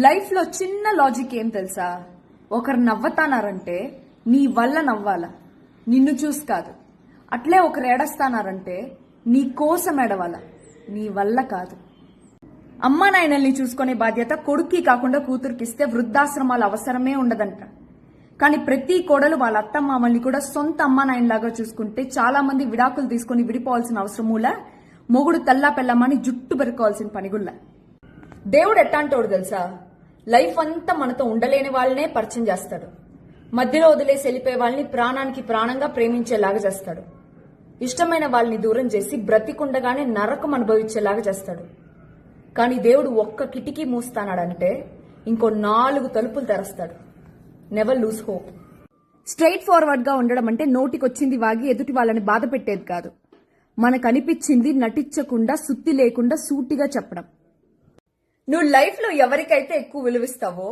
Life లో చిన్న logic ఏం తెలుసా? ఒకరు నవ్వతానారంటే నీ వల్ల నవ్వాలా, నిన్ను చూసి కాదు. అట్లే ఒకరు ఏడస్తానారంటే నీ కోసం ఏడవాలా, నీ వల్ల కాదు. అమ్మా నాయనల్ని చూసుకునే బాధ్యత కొడుక్కి కాకుండా కూతురికిస్తే వృద్ధాశ్రమాల అవసరమే ఉండదంట. కానీ ప్రతి కోడలు వాళ్ళ అత్త మామల్ని కూడా సొంత అమ్మా నాయనలాగా చూసుకుంటే చాలా మంది విడాకులు తీసుకుని విడిపోవాల్సిన అవసరమూలా, మొగుడు తల్లా పెళ్ళమ్మని జుట్టు పెరుకోవాల్సిన పనిగుల్లా. దేవుడు ఎట్టాంటోడు తెలుసా? లైఫ్ అంతా మనతో ఉండలేని వాళ్ళనే పరిచయం చేస్తాడు. మధ్యలో వదిలేసి వెళ్ళిపోయే వాళ్ళని ప్రాణానికి ప్రాణంగా ప్రేమించేలాగా చేస్తాడు. ఇష్టమైన వాళ్ళని దూరం చేసి బ్రతికుండగానే నరకం అనుభవించేలాగా చేస్తాడు. కానీ దేవుడు ఒక్క కిటికీ మూస్తానాడంటే ఇంకో 4 తలుపులు తెరస్తాడు. Never lose hope. Straight forward గా ఉండడం అంటే నోటికొచ్చింది వాగి ఎదుటి వాళ్ళని బాధ పెట్టేది కాదు. మనకు అనిపించింది నటించకుండా, సుత్తి లేకుండా సూటిగా చెప్పడం. నువ్వు లైఫ్ లో ఎవరికైతే ఎక్కువ విలువిస్తావో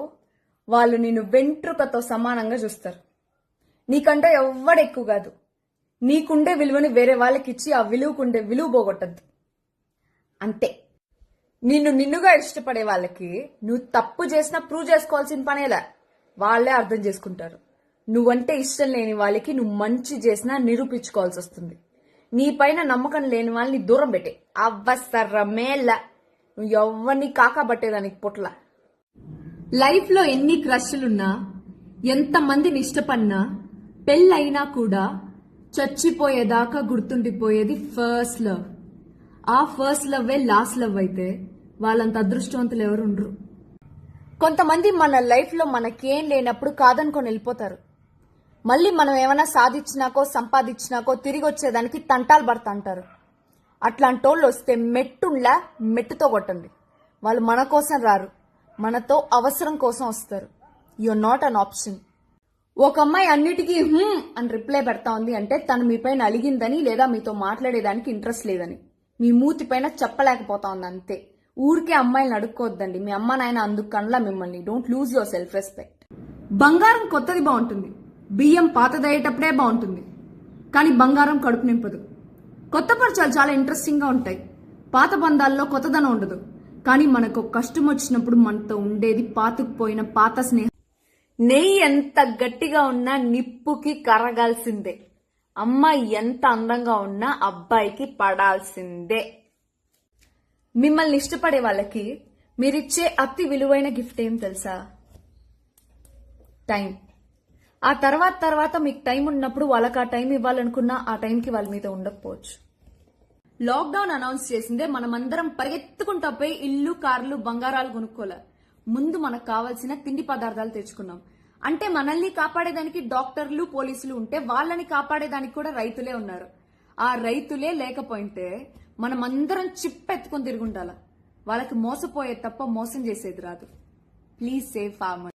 వాళ్ళు నిన్ను వెంట్రుకతో సమానంగా చూస్తారు. నీకంటే ఎవ్వడు ఎక్కువ కాదు. నీకుండే విలువని వేరే వాళ్ళకి ఇచ్చి ఆ విలువకుండే విలువ పోగొట్టద్దు. అంతే. నిన్నుగా ఇష్టపడే వాళ్ళకి నువ్వు తప్పు చేసినా ప్రూవ్ చేసుకోవాల్సిన పనేలా, వాళ్లే అర్థం చేసుకుంటారు. నువ్వంటే ఇష్టం లేని వాళ్ళకి నువ్వు మంచి చేసినా నిరూపించుకోవాల్సి వస్తుంది. నీ పైన నమ్మకం లేని వాళ్ళని దూరం పెట్టే అవసరమేలా. నువ్వు ఎవరిని కాకబట్టేదానికి పుట్ల. లైఫ్ లో ఎన్ని క్రష్లున్నా, ఎంతమందిని ఇష్టపడినా, పెళ్ళైనా కూడా చచ్చిపోయేదాకా గుర్తుండిపోయేది ఫస్ట్ లవ్. ఆ ఫస్ట్ లవ్వే లాస్ట్ లవ్ అయితే వాళ్ళంత అదృష్టవంతులు ఎవరుండ్రు. కొంతమంది మన లైఫ్ లో మనకేం లేనప్పుడు కాదనుకొని వెళ్ళిపోతారు. మళ్ళీ మనం ఏమైనా సాధించినాకో సంపాదించినాకో తిరిగి వచ్చేదానికి తంటాలు పడతా అంటారు. అట్లాంటోళ్ళు వస్తే మెట్టుతో కొట్టండి. వాళ్ళు మన కోసం రారు, మనతో అవసరం కోసం వస్తారు. You're not an option. ఒక అమ్మాయి అన్నిటికీ అని రిప్లై పెడతా ఉంది అంటే తను మీపైన అలిగిందని లేదా మీతో మాట్లాడేదానికి ఇంట్రెస్ట్ లేదని, మీ మూతి పైన చెప్పలేకపోతా ఉంది అంతే. ఊరికే అమ్మాయిలను అడుక్కోవద్దండి. మీ అమ్మ నాయన అందుకు కనలా మిమ్మల్ని. Don't lose your self respect. బంగారం కొత్తది బాగుంటుంది, బియ్యం పాతదయ్యేటప్పుడే బాగుంటుంది. కానీ బంగారం కడుపు నింపదు. కొత్త పరిచయాలు చాలా ఇంట్రెస్టింగ్ గా ఉంటాయి. పాత బంధాల్లో కొత్తదనం ఉండదు. కానీ మనకు కష్టం వచ్చినప్పుడు మనతో ఉండేది పాతుకుపోయిన పాత స్నేహం. నెయ్యి ఎంత గట్టిగా ఉన్నా నిప్పుకి కరగాల్సిందే. అమ్మాయి ఎంత అందంగా ఉన్నా అబ్బాయికి పడాల్సిందే. మిమ్మల్ని ఇష్టపడే వాళ్ళకి మీరిచ్చే అతి విలువైన గిఫ్ట్ ఏం తెలుసా? టైం. ఆ తర్వాత మీకు టైం ఉన్నప్పుడు వాళ్ళకి ఆ టైం ఇవ్వాలనుకున్నా ఆ టైంకి వాళ్ళ మీద ఉండకపోవచ్చు. లాక్డౌన్ అనౌన్స్ చేసిందే మనమందరం పరిగెత్తుకుంటూ పోయి ఇల్లు, కార్లు, బంగారాలు కొనుక్కోలే. ముందు మనకు కావాల్సిన తిండి పదార్థాలు తెచ్చుకున్నాం. అంటే మనల్ని కాపాడేదానికి డాక్టర్లు, పోలీసులు ఉంటే వాళ్ళని కాపాడేదానికి కూడా రైతులే ఉన్నారు. ఆ రైతులే లేకపోయింటే మనమందరం చిప్పెత్తుకొని తిరుగుండాల. వాళ్ళకి మోసపోయే తప్ప మోసం చేసేది రాదు. Please save farmer.